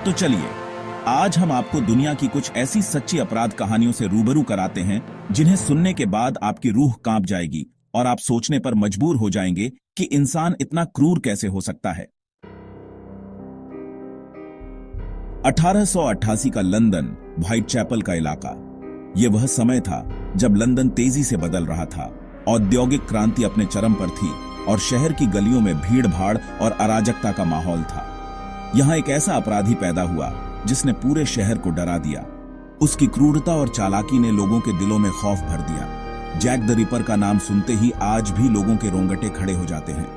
तो चलिए, आज हम आपको दुनिया की कुछ ऐसी सच्ची अपराध कहानियों से रूबरू कराते हैं जिन्हें सुनने के बाद आपकी रूह कांप जाएगी और आप सोचने पर मजबूर हो जाएंगे कि इंसान इतना क्रूर कैसे हो सकता है। 1888 का लंदन, व्हाइट चैपल का इलाका। यह वह समय था जब लंदन तेजी से बदल रहा था। औद्योगिक क्रांति अपने चरम पर थी और शहर की गलियों में भीड़ भाड़ और अराजकता का माहौल था। यहां एक ऐसा अपराधी पैदा हुआ जिसने पूरे शहर को डरा दिया। उसकी क्रूरता और चालाकी ने लोगों के दिलों में खौफ भर दिया। जैक द रिपर का नाम सुनते ही आज भी लोगों के रोंगटे खड़े हो जाते हैं।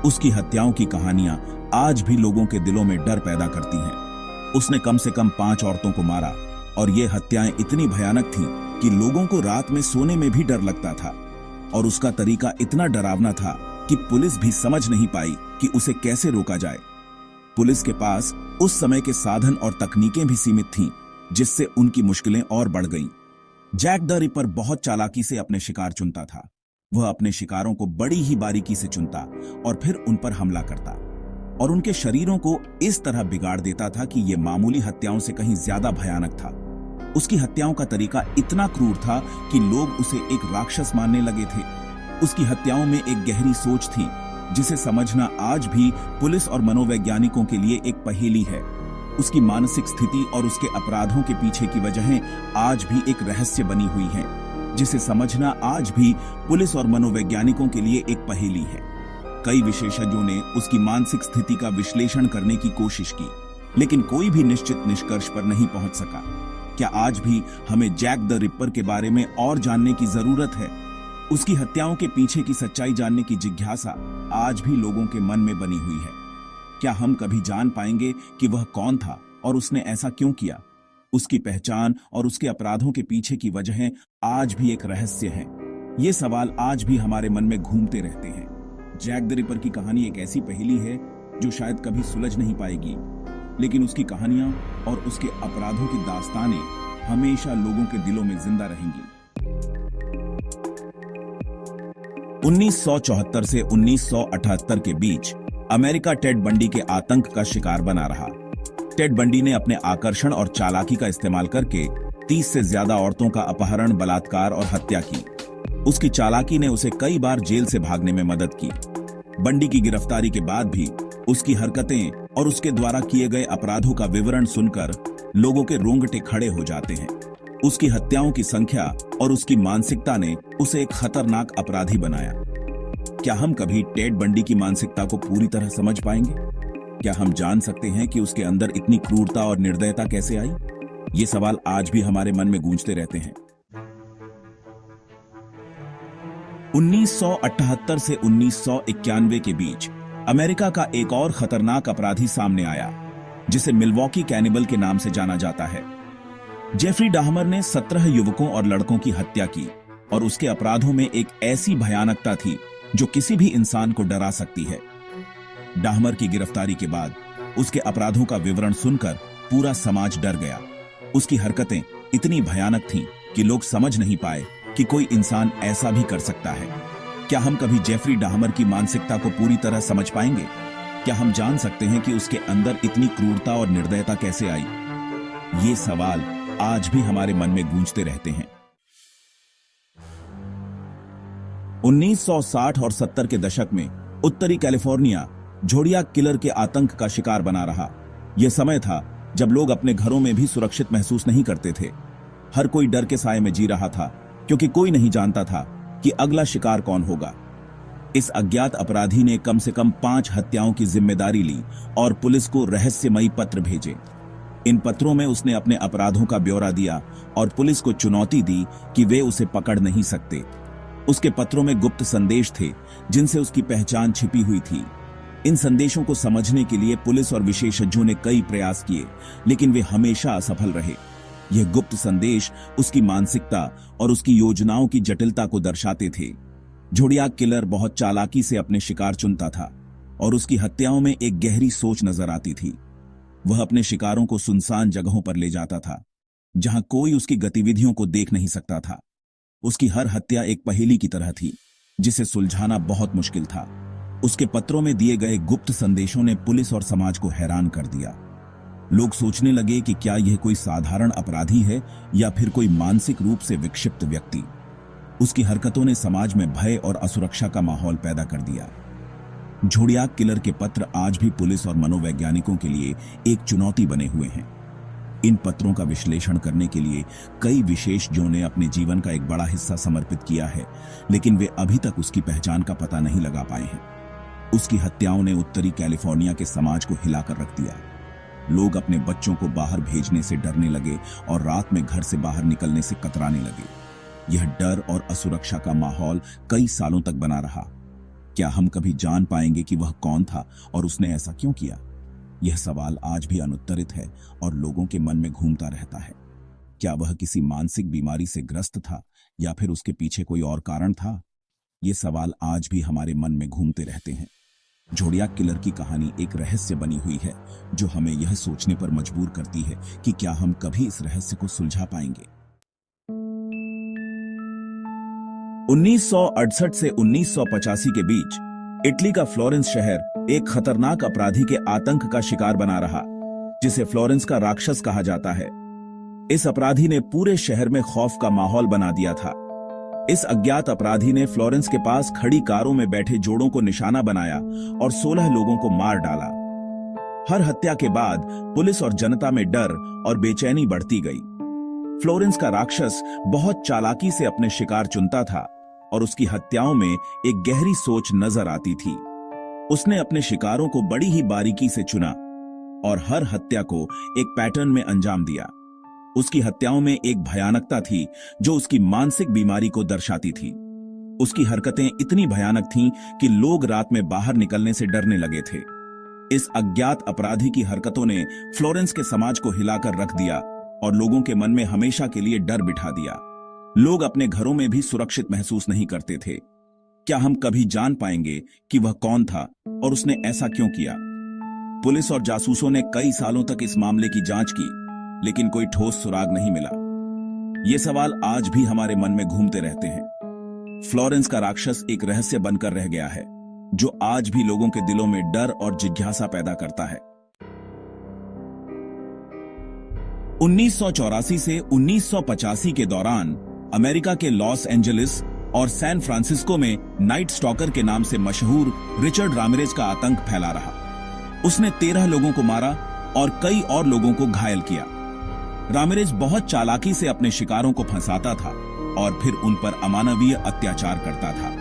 उसकी हत्याओं की कहानियां आज भी लोगों के दिलों में डर पैदा करती हैं। उसने कम से कम 5 औरतों को मारा और ये हत्याएं इतनी भयानक थीं कि लोगों को रात में सोने में भी डर लगता था। और उसका तरीका इतना डरावना था कि पुलिस भी समझ नहीं पाई कि उसे कैसे रोका जाए। पुलिस के पास उस समय के साधन और तकनीकें भी सीमित थीं, जिससे उनकी मुश्किलें और बढ़ गईं। जैक द रिपर बहुत चालाकी से अपने शिकार चुनता था। वह अपने शिकारों को बड़ी ही बारीकी से चुनता और फिर उन पर हमला करता और उनके शरीरों को इस तरह बिगाड़ देता था कि यह मामूली हत्याओं से कहीं ज्यादा भयानक था। उसकी हत्याओं का तरीका इतना क्रूर था कि लोग उसे एक राक्षस मानने लगे थे। उसकी हत्याओं में एक गहरी सोच थी जिसे समझना आज भी पुलिस और मनोवैज्ञानिकों के लिए एक पहेली है। उसकी मानसिक स्थिति और उसके अपराधों के पीछे की वजहें आज भी एक रहस्य बनी हुई हैं, जिसे समझना आज भी पुलिस और मनोवैज्ञानिकों के लिए एक पहेली है। कई विशेषज्ञों ने उसकी मानसिक स्थिति का विश्लेषण करने की कोशिश की, लेकिन कोई भी निश्चित निष्कर्ष पर नहीं पहुंच सका। क्या आज भी हमें जैक द रिपर के बारे में और जानने की जरूरत है? उसकी हत्याओं के पीछे की सच्चाई जानने की जिज्ञासा आज भी लोगों के मन में बनी हुई है। क्या हम कभी जान पाएंगे कि वह कौन था और उसने ऐसा क्यों किया? उसकी पहचान और उसके अपराधों के पीछे की वजहें आज भी एक रहस्य हैं। ये सवाल आज भी हमारे मन में घूमते रहते हैं। जैक द रिपर की कहानी एक ऐसी पहेली है जो शायद कभी सुलझ नहीं पाएगी, लेकिन उसकी कहानियां और उसके अपराधों की दास्तानें हमेशा लोगों के दिलों में जिंदा रहेंगी। 1974 से 1978 के बीच अमेरिका टेड बंडी के आतंक का शिकार बना रहा। टेड बंडी ने अपने आकर्षण और चालाकी का इस्तेमाल करके 30 से ज्यादा औरतों का अपहरण, बलात्कार और हत्या की। उसकी चालाकी ने उसे कई बार जेल से भागने में मदद की। बंडी की गिरफ्तारी के बाद भी उसकी हरकतें और उसके द्वारा किए गए अपराधों का विवरण सुनकर लोगों के रोंगटे खड़े हो जाते हैं। उसकी हत्याओं की संख्या और उसकी मानसिकता ने उसे एक खतरनाक अपराधी बनाया। क्या हम कभी टेड बंडी की मानसिकता को पूरी तरह समझ पाएंगे? क्या हम जान सकते हैं कि उसके अंदर इतनी क्रूरता और निर्दयता कैसे आई? ये सवाल आज भी हमारे मन में गूंजते रहते हैं। 1978 से 1991 के बीच अमेरिका का एक और खतरनाक अपराधी सामने आया, जिसे मिल्वॉकी कैनिबल के नाम से जाना जाता है। जेफरी डाहमर ने 17 युवकों और लड़कों की हत्या की और उसके अपराधों में एक ऐसी भयानकता थी जो किसी भी इंसान को डरा सकती है। डाहमर की गिरफ्तारी के बाद उसके अपराधों का विवरण सुनकर पूरा समाज डर गया। उसकी हरकतें इतनी भयानक थीं कि लोग समझ नहीं पाए कि कोई इंसान ऐसा भी कर सकता है। क्या हम कभी जेफरी डाहमर की मानसिकता को पूरी तरह समझ पाएंगे? क्या हम जान सकते हैं कि उसके अंदर इतनी क्रूरता और निर्दयता कैसे आई? ये सवाल आज भी हमारे मन में गूंजते रहते हैं। 1960 और 70 के दशक में उत्तरी कैलिफोर्निया ज़ोडियाक किलर के आतंक का शिकार बना रहा। यह समय था जब लोग अपने घरों में भी सुरक्षित महसूस नहीं करते थे। हर कोई डर के साए में जी रहा था, क्योंकि कोई नहीं जानता था कि अगला शिकार कौन होगा। इस अज्ञात अपराधी ने कम से कम 5 हत्याओं की जिम्मेदारी ली और पुलिस को रहस्यमयी पत्र भेजे। इन पत्रों में उसने अपने अपराधों का ब्यौरा दिया और पुलिस को चुनौती दी कि वे उसे पकड़ नहीं सकते। उसके पत्रों में गुप्त संदेश थे जिनसे उसकी पहचान छिपी हुई थी। इन संदेशों को समझने के लिए पुलिस और विशेषज्ञों ने कई प्रयास किए, लेकिन वे हमेशा असफल रहे। यह गुप्त संदेश उसकी मानसिकता और उसकी योजनाओं की जटिलता को दर्शाते थे। ज़ोडियाक किलर बहुत चालाकी से अपने शिकार चुनता था और उसकी हत्याओं में एक गहरी सोच नजर आती थी। वह अपने शिकारों को सुनसान जगहों पर ले जाता था, जहां कोई उसकी गतिविधियों को देख नहीं सकता था। उसकी हर हत्या एक पहेली की तरह थी, जिसे सुलझाना बहुत मुश्किल था। उसके पत्रों में दिए गए गुप्त संदेशों ने पुलिस और समाज को हैरान कर दिया। लोग सोचने लगे कि क्या यह कोई साधारण अपराधी है या फिर कोई मानसिक रूप से विक्षिप्त व्यक्ति। उसकी हरकतों ने समाज में भय और असुरक्षा का माहौल पैदा कर दिया। जोडियाक किलर के पत्र आज भी पुलिस और मनोवैज्ञानिकों के लिए एक चुनौती बने हुए हैं। इन पत्रों का विश्लेषण करने के लिए कई विशेषज्ञों ने अपने जीवन का एक बड़ा हिस्सा समर्पित किया है, लेकिन वे अभी तक उसकी पहचान का पता नहीं लगा पाए हैं। उसकी हत्याओं ने उत्तरी कैलिफोर्निया के समाज को हिलाकर रख दिया। लोग अपने बच्चों को बाहर भेजने से डरने लगे और रात में घर से बाहर निकलने से कतराने लगे। यह डर और असुरक्षा का माहौल कई सालों तक बना रहा। क्या हम कभी जान पाएंगे कि वह कौन था और उसने ऐसा क्यों किया? यह सवाल आज भी अनुत्तरित है और लोगों के मन में घूमता रहता है। क्या वह किसी मानसिक बीमारी से ग्रस्त था या फिर उसके पीछे कोई और कारण था? ये सवाल आज भी हमारे मन में घूमते रहते हैं। जोडियाक किलर की कहानी एक रहस्य बनी हुई है जो हमें यह सोचने पर मजबूर करती है कि क्या हम कभी इस रहस्य को सुलझा पाएंगे। 1968 से 1985 के बीच इटली का फ्लोरेंस शहर एक खतरनाक अपराधी के आतंक का शिकार बना रहा, जिसे फ्लोरेंस का राक्षस कहा जाता है। इस अपराधी ने पूरे शहर में खौफ का माहौल बना दिया था। इस अज्ञात अपराधी ने फ्लोरेंस के पास खड़ी कारों में बैठे जोड़ों को निशाना बनाया और 16 लोगों को मार डाला। हर हत्या के बाद पुलिस और जनता में डर और बेचैनी बढ़ती गई। फ्लोरेंस का राक्षस बहुत चालाकी से अपने शिकार चुनता था और उसकी हत्याओं में एक गहरी सोच नजर आती थी। उसने अपने शिकारों को बड़ी ही बारीकी से चुना और हर हत्या को एक पैटर्न में अंजाम दिया। उसकी हत्याओं में एक भयानकता थी जो उसकी मानसिक बीमारी को दर्शाती थी। उसकी हरकतें इतनी भयानक थीं कि लोग रात में बाहर निकलने से डरने लगे थे। इस अज्ञात अपराधी की हरकतों ने फ्लोरेंस के समाज को हिलाकर रख दिया और लोगों के मन में हमेशा के लिए डर बिठा दिया। लोग अपने घरों में भी सुरक्षित महसूस नहीं करते थे। क्या हम कभी जान पाएंगे कि वह कौन था और उसने ऐसा क्यों किया? पुलिस और जासूसों ने कई सालों तक इस मामले की जांच की, लेकिन कोई ठोस सुराग नहीं मिला। ये सवाल आज भी हमारे मन में घूमते रहते हैं। फ्लोरेंस का राक्षस एक रहस्य बनकर रह गया है, जो आज भी लोगों के दिलों में डर और जिज्ञासा पैदा करता है। 1984 से 1985 के दौरान अमेरिका के लॉस एंजलिस और सैन फ्रांसिस्को में नाइट स्टॉकर के नाम से मशहूर रिचर्ड रामिरेज का आतंक फैला रहा। उसने 13 लोगों को मारा और कई और लोगों को घायल किया। रामिरेज बहुत चालाकी से अपने शिकारों को फंसाता था और फिर उन पर अमानवीय अत्याचार करता था।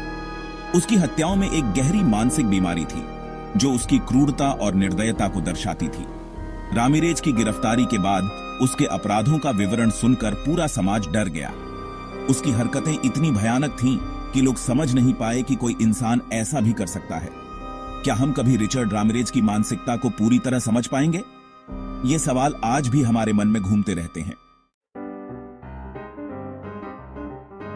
उसकी हत्याओं में एक गहरी मानसिक बीमारी थी जो उसकी क्रूरता और निर्दयता को दर्शाती थी। रामिरेज की गिरफ्तारी के बाद उसके अपराधों का विवरण सुनकर पूरा समाज डर गया। उसकी हरकतें इतनी भयानक थीं कि लोग समझ नहीं पाए कि कोई इंसान ऐसा भी कर सकता है। क्या हम कभी रिचर्ड रामिरेज की मानसिकता को पूरी तरह समझ पाएंगे? ये सवाल आज भी हमारे मन में घूमते रहते हैं।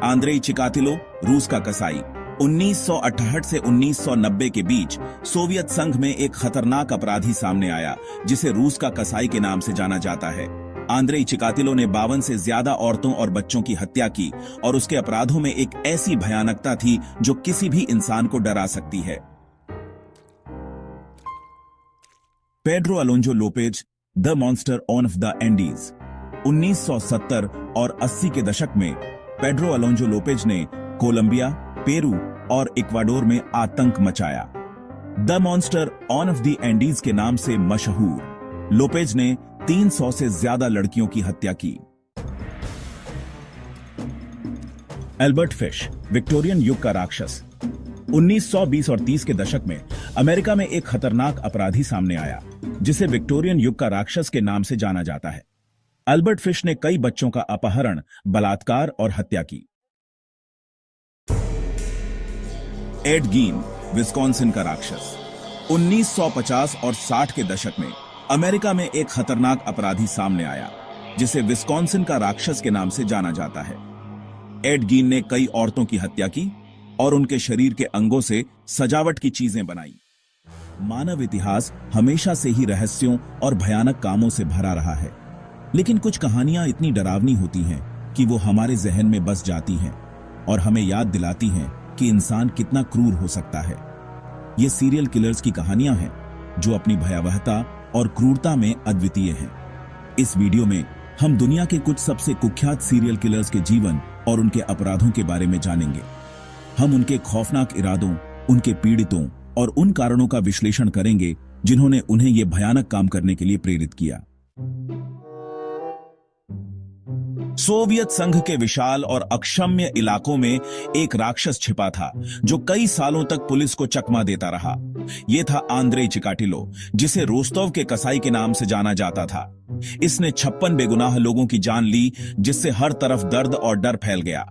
आंद्रेई चिकातिलो, रूस का कसाई, 1968 से 1990 के बीच सोवियत संघ में एक खतरनाक अपराधी सामने आया जिसे रूस का कसाई के नाम से जाना जाता है। आंद्रेई चिकातिलो ने 52 से ज्यादा औरतों और बच्चों की हत्या की और उसके अपराधों में एक ऐसी भयानकता थी जो किसी भी इंसान को डरा सकती है। Pedro Alonso Lopez, the monster of the Andes. 1970 और 80 के दशक में पेड्रो अलोंजो लोपेज ने कोलंबिया, पेरू और इक्वाडोर में आतंक मचाया। The monster of the Andes के नाम से मशहूर लोपेज ने 300 से ज्यादा लड़कियों की हत्या की। एल्बर्ट फिश, विक्टोरियन युग का राक्षस। 1920 और 30 के दशक में अमेरिका में एक खतरनाक अपराधी सामने आया जिसे विक्टोरियन युग का राक्षस के नाम से जाना जाता है। एल्बर्ट फिश ने कई बच्चों का अपहरण, बलात्कार और हत्या की। एड गीन, विस्कॉन्सिन का राक्षस। 1950 और 60 के दशक में अमेरिका में एक खतरनाक अपराधी सामने आया जिसे विस्कॉन्सिन का राक्षस के नाम से जाना जाता है। एड गीन ने कई औरतों की हत्या की और उनके शरीर के अंगों से सजावट की चीजें बनाई। मानव इतिहास हमेशा से ही रहस्यों और भयानक कामों से भरा रहा है, लेकिन कुछ कहानियां इतनी डरावनी होती हैं कि वो हमारे जहन में बस जाती हैं और हमें याद दिलाती हैं कि इंसान कितना क्रूर हो सकता है। ये सीरियल किलर्स की कहानियां हैं जो अपनी भयावहता और क्रूरता में अद्वितीय हैं। इस वीडियो में हम दुनिया के कुछ सबसे कुख्यात सीरियल किलर्स के जीवन और उनके अपराधों के बारे में जानेंगे। हम उनके खौफनाक इरादों, उनके पीड़ितों और उन कारणों का विश्लेषण करेंगे जिन्होंने उन्हें यह भयानक काम करने के लिए प्रेरित किया। सोवियत संघ के विशाल और अक्षम्य इलाकों में एक राक्षस छिपा था जो कई सालों तक पुलिस को चकमा देता रहा। यह था आंद्रे चिकाटिलो, जिसे रोस्तोव के कसाई के नाम से जाना जाता था। इसने 56 बेगुनाह लोगों की जान ली, जिससे हर तरफ दर्द और डर फैल गया।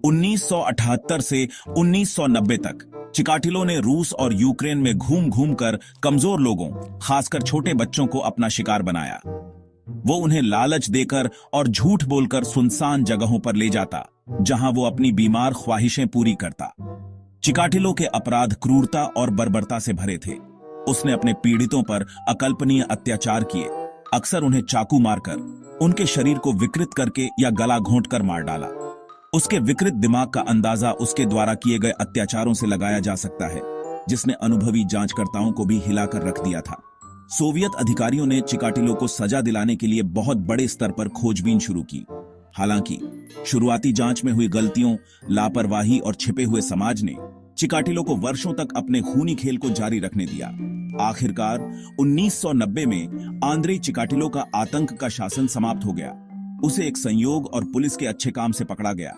1978 से 1990 तक चिकाटिलो ने रूस और यूक्रेन में घूम घूम कर कमजोर लोगों, खासकर छोटे बच्चों को अपना शिकार बनाया। वो उन्हें लालच देकर और झूठ बोलकर सुनसान जगहों पर ले जाता, जहां वो अपनी बीमार ख्वाहिशें पूरी करता। चिकाटिलो के अपराध क्रूरता और बर्बरता से भरे थे। उसने अपने पीड़ितों पर अकल्पनीय अत्याचार किए, अक्सर उन्हें चाकू मारकर, उनके शरीर को विकृत करके या गला घोंटकर मार डाला। उसके विकृत दिमाग का अंदाजा उसके द्वारा किए गए अत्याचारों से लगाया जा सकता है, जिसने अनुभवी जांचकर्ताओं को भी हिलाकर रख दिया था। सोवियत अधिकारियों ने चिकाटिलो को सजा दिलाने के लिए बहुत बड़े स्तर पर खोजबीन शुरू की। हालांकि शुरुआती जांच में हुई गलतियों, लापरवाही और छिपे हुए समाज ने चिकाटिलो को वर्षों तक अपने खूनी खेल को जारी रखने दिया। आखिरकार 1990 में आंद्रे चिकाटिलो का आतंक का शासन समाप्त हो गया। उसे एक संयोग और पुलिस के अच्छे काम से पकड़ा गया।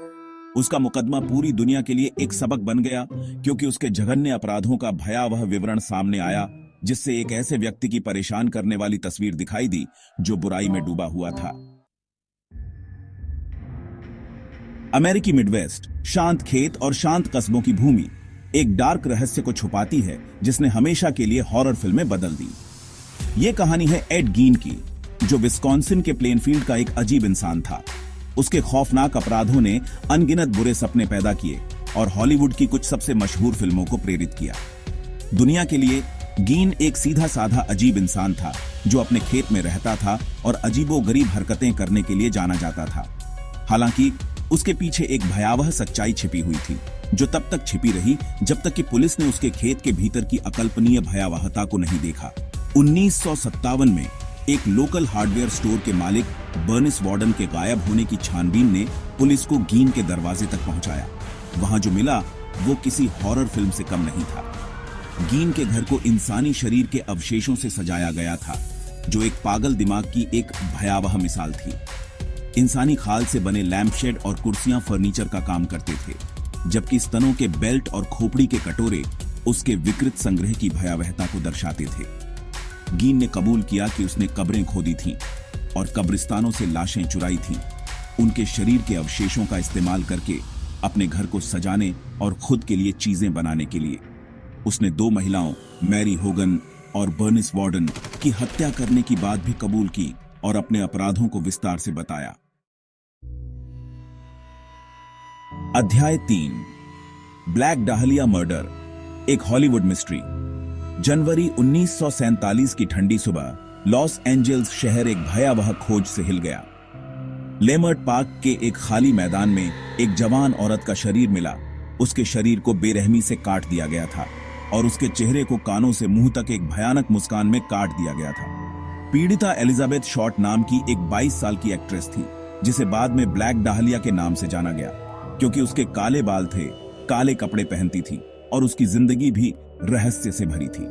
उसका मुकदमा पूरी दुनिया के लिए एक सबक बन गया, क्योंकि उसके जघन्य अपराधों का भयावह विवरण सामने आया, जिससे एक ऐसे व्यक्ति की परेशान करने वाली तस्वीर दिखाई दी जो बुराई में डूबा हुआ था। अमेरिकी मिडवेस्ट, शांत खेत और शांत कस्बों की भूमि एक डार्क रहस्य को छुपाती है, जिसने हमेशा के लिए हॉरर फिल्में बदल दी। यह कहानी है एड गीन की, जो विस्कॉन्सिन के प्लेनफील्ड का एक अजीब इंसान था। उसके खौफनाक अपराधों ने अनगिनत बुरे सपने पैदा किए और हॉलीवुड की कुछ सबसे मशहूर फिल्मों को प्रेरित किया। दुनिया के लिए गीन एक सीधा साधा अजीब इंसान था, जो अपने खेत में रहता था और अजीबोगरीब हरकतें करने के लिए जाना जाता था। हालांकि उसके पीछे एक भयावह सच्चाई छिपी हुई थी, जो तब तक छिपी रही जब तक कि पुलिस ने उसके खेत के भीतर की अकल्पनीय भयावहता को नहीं देखा। 1957 में एक लोकल हार्डवेयर स्टोर के मालिक बर्निस वार्डन के गायब होने की छानबीन ने पुलिस को गीन के दरवाजे तक पहुंचाया। वहां जो मिला वो किसी हॉरर फिल्म से कम नहीं था। गीन के घर को इंसानी शरीर के अवशेषों से सजाया गया था, जो एक पागल दिमाग की एक भयावह मिसाल थी। इंसानी खाल से बने लैंपशेड और कुर्सियां फर्नीचर का काम करते थे, जबकि स्तनों के बेल्ट और खोपड़ी के कटोरे उसके विकृत संग्रह की भयावहता को दर्शाते थे। गीन ने कबूल किया कि उसने कब्रें खोदी थीं और कब्रिस्तानों से लाशें चुराई थीं, उनके शरीर के अवशेषों का इस्तेमाल करके अपने घर को सजाने और खुद के लिए चीजें बनाने के लिए। उसने 2 महिलाओं, मैरी होगन और बर्निस वार्डन की हत्या करने की बात भी कबूल की और अपने अपराधों को विस्तार से बताया। अध्याय 3, ब्लैक डाहलिया मर्डर, एक हॉलीवुड मिस्ट्री। जनवरी 1947 की ठंडी सुबह लॉस एंजल्स शहर एक भयावह खोज से हिल गया। लेमर्ट पार्क के एक खाली मैदान में एक जवान औरत का शरीर मिला। उसके शरीर को बेरहमी से काट दिया गया था और उसके चेहरे को कानों से मुंह तक एक भयानक मुस्कान में काट दिया गया था। पीड़िता एलिजाबेथ शॉर्ट नाम की एक 22 साल की एक्ट्रेस थी, जिसे बाद में ब्लैक डाहलिया के नाम से जाना गया, क्योंकि उसके काले बाल थे, काले कपड़े पहनती थी और उसकी जिंदगी भी रहस्य से भरी थी।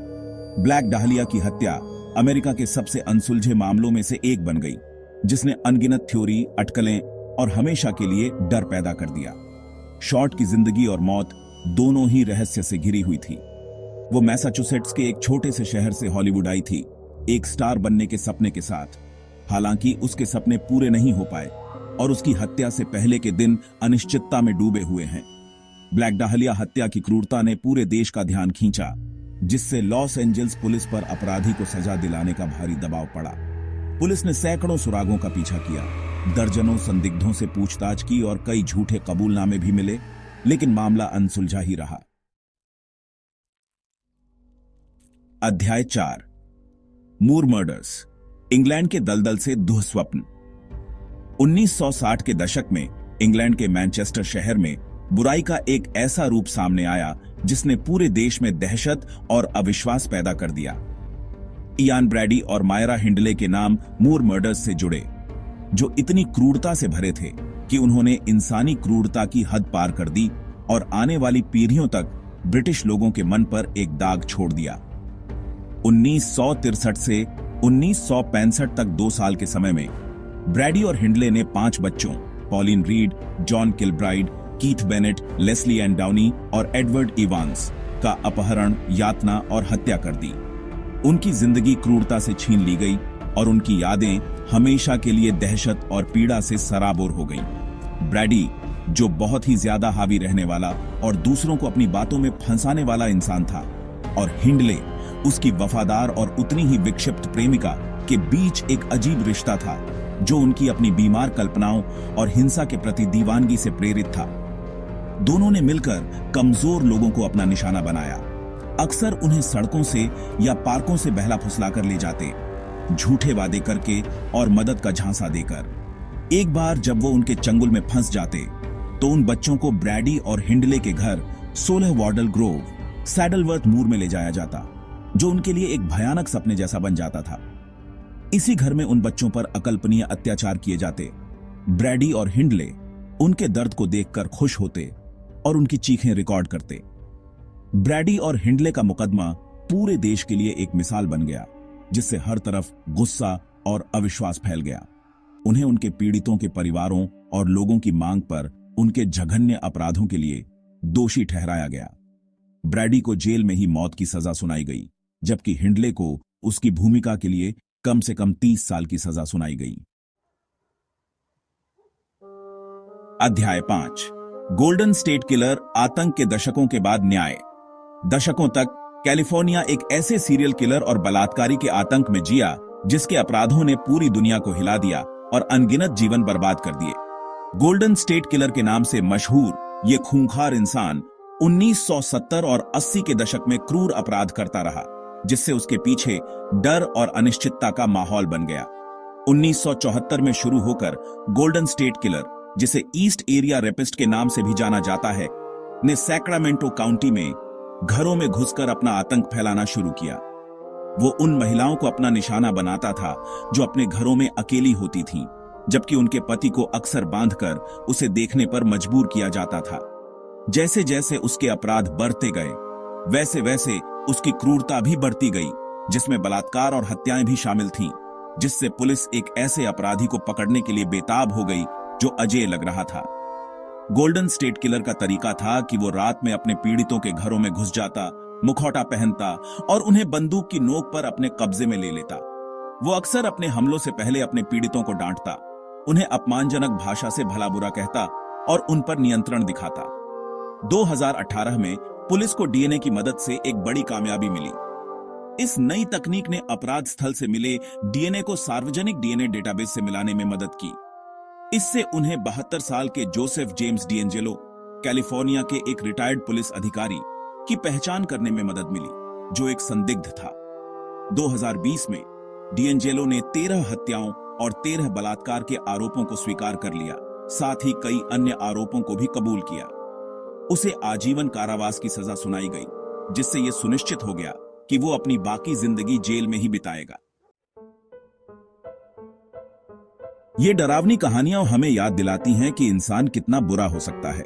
ब्लैक डाहलिया की हत्या अमेरिका के सबसे अनसुलझे मामलों में से एक बन गई, जिसने अनगिनत थ्योरी, अटकलें और हमेशा के लिए डर पैदा कर दिया। शॉर्ट की जिंदगी और मौत दोनों ही रहस्य से घिरी हुई थी। वो मैसाचुसेट्स के एक छोटे से शहर से हॉलीवुड आई थी, एक स्टार बनने के सपने के साथ। हालांकि उसके सपने पूरे नहीं हो पाए और उसकी हत्या से पहले के दिन अनिश्चितता में डूबे हुए हैं। ब्लैक डाहलिया हत्या की क्रूरता ने पूरे देश का ध्यान खींचा, जिससे लॉस एंजल्स पुलिस पर अपराधी को सजा दिलाने का भारी दबाव पड़ा। पुलिस ने सैकड़ों सुरागों का पीछा किया, दर्जनों संदिग्धों से पूछताछ की और कई झूठे कबूलनामे भी मिले, लेकिन मामला अनसुलझा ही रहा। अध्याय 4, मूर मर्डर्स, इंग्लैंड के दलदल से दुःस्वप्न। 1960 के दशक में इंग्लैंड के मैनचेस्टर शहर में बुराई का एक ऐसा रूप सामने आया जिसने पूरे देश में दहशत और अविश्वास पैदा कर दिया। इयान ब्रैडी और मायरा हिंडले के नाम मूर मर्डर्स से जुड़े, जो इतनी क्रूरता से भरे थे कि उन्होंने इंसानी क्रूरता की हद पार कर दी और आने वाली पीढ़ियों तक ब्रिटिश लोगों के मन पर एक दाग छोड़ दिया। 1963 से 1965 तक 2 साल के समय में ब्रैडी और हिंडले ने 5 बच्चों Pauline Reade, John Kilbride, Keith Bennett, Lesley Ann Downey और एडवर्ड इवांस का अपहरण, यातना और हत्या कर दी। उनकी जिंदगी क्रूरता से छीन ली गई और उनकी यादें हमेशा के लिए दहशत और पीड़ा से सराबोर हो गईं। ब्रैडी, जो बहुत ही ज्यादा हावी रहने वाला और दूसरों को अपनी बातों में फंसाने वाला इंसान था, और हिंडले, उसकी वफादार और उतनी ही विक्षिप्त प्रेमिका के बीच एक अजीब रिश्ता था जो उनकी अपनी बीमार कल्पनाओं और हिंसा के प्रति दीवानगी से प्रेरित था। दोनों ने मिलकर कमजोर लोगों को अपना निशाना बनाया। अक्सर उन्हें सड़कों से या पार्कों से बहला फुसलाकर ले जाते, झूठे वादे करके और मदद का झांसा देकर। एक बार जब वो उनके चंगुल में फंस जाते तो उन बच्चों को ब्रैडी और हिंडले के घर 16 वॉर्डल ग्रोव, सैडलवर्थ मूर में ले जाया जाता, जो उनके लिए एक भयानक सपने जैसा बन जाता था। इसी घर में उन बच्चों पर अकल्पनीय अत्याचार किए जाते। ब्रैडी और हिंडले उनके दर्द को देखकर खुश होते और उनकी चीखें रिकॉर्ड करते। ब्रैडी और हिंडले का मुकदमा पूरे देश के लिए एक मिसाल बन गया, जिससे हर तरफ गुस्सा और अविश्वास फैल गया। उन्हें उनके पीड़ितों के परिवारों और लोगों की मांग पर उनके जघन्य अपराधों के लिए दोषी ठहराया गया। ब्रैडी को जेल में ही मौत की सजा सुनाई गई, जबकि हिंडले को उसकी भूमिका के लिए कम से कम 30 साल की सजा सुनाई गई। अध्याय 5, गोल्डन स्टेट किलर, आतंक के दशकों के बाद न्याय। दशकों तक कैलिफोर्निया एक ऐसे सीरियल किलर और बलात्कारी के आतंक में जिया जिसके अपराधों ने पूरी दुनिया को हिला दिया और अनगिनत जीवन बर्बाद कर दिए। गोल्डन स्टेट किलर के नाम से मशहूर ये खूंखार इंसान 1970 और 80 के दशक में क्रूर अपराध करता रहा, जिससे उसके पीछे डर और अनिश्चितता का माहौल बन गया। 1974 में शुरू होकर गोल्डन स्टेट किलर, जिसे ईस्ट एरिया रेपिस्ट के नाम से भी जाना जाता है, ने सैक्रामेंटो काउंटी में घरों में घुसकर अपना आतंक फैलाना शुरू किया। वो उन महिलाओं को अपना निशाना बनाता था जो अपने घरों में अकेली होती थीं, जबकि उनके पति को अक्सर बांधकर उसे देखने पर मजबूर किया जाता था। जैसे जैसे उसके अपराध बढ़ते गए, वैसे वैसे उसकी क्रूरता भी बढ़ती गई, जिसमें बलात्कार और हत्याएं भी शामिल थीं, जिससे पुलिस एक ऐसे अपराधी को पकड़ने के लिए बेताब हो गई जो अजेय लग रहा था। गोल्डन स्टेट किलर का तरीका था कि वो रात में अपने पीड़ितों के घरों में घुस जाता, मुखौटा पहनता और उन्हें बंदूक की नोक पर अपने कब्जे में ले लेता। वो अक्सर अपने हमलों से पहले अपने पीड़ितों को डांटता, उन्हें अपमानजनक भाषा से भला बुरा कहता और उन पर नियंत्रण दिखाता। 2018 में पुलिस को डीएनए की मदद से एक बड़ी कामयाबी मिली। इस नई तकनीक ने अपराध स्थल से मिले डीएनए को सार्वजनिक डीएनए डेटाबेस से मिलाने में मदद की। इससे उन्हें 72 साल के जोसेफ जेम्स डिएंजेलो, कैलिफोर्निया के एक रिटायर्ड पुलिस अधिकारी, की पहचान करने में मदद मिली, जो एक संदिग्ध था। 2020 में डिएंजेलो ने 13 हत्याओं और 13 बलात्कार के आरोपों को स्वीकार कर लिया, साथ ही कई अन्य आरोपों को भी कबूल किया। उसे आजीवन कारावास की सजा सुनाई गई, जिससे यह सुनिश्चित हो गया कि वो अपनी बाकी जिंदगी जेल में ही बिताएगा। ये डरावनी कहानियां हमें याद दिलाती हैं कि इंसान कितना बुरा हो सकता है।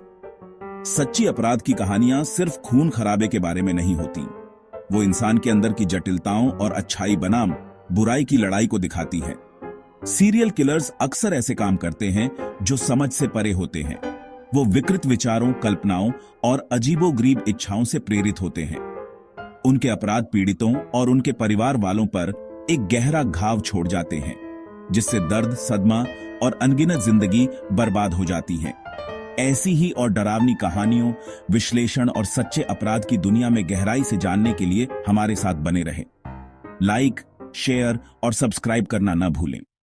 सच्ची अपराध की कहानियां सिर्फ खून खराबे के बारे में नहीं होती, वो इंसान के अंदर की जटिलताओं और अच्छाई बनाम बुराई की लड़ाई को दिखाती है। सीरियल किलर्स अक्सर ऐसे काम करते हैं जो समझ से परे होते हैं। वो विकृत विचारों, कल्पनाओं और अजीबोगरीब इच्छाओं से प्रेरित होते हैं। उनके अपराध पीड़ितों और उनके परिवार वालों पर एक गहरा घाव छोड़ जाते हैं, जिससे दर्द, सदमा और अनगिनत जिंदगी बर्बाद हो जाती हैं। ऐसी ही और डरावनी कहानियों, विश्लेषण और सच्चे अपराध की दुनिया में गहराई से जानने के लिए हमारे साथ बने रहें। लाइक, शेयर और सब्सक्राइब करना न भूलें।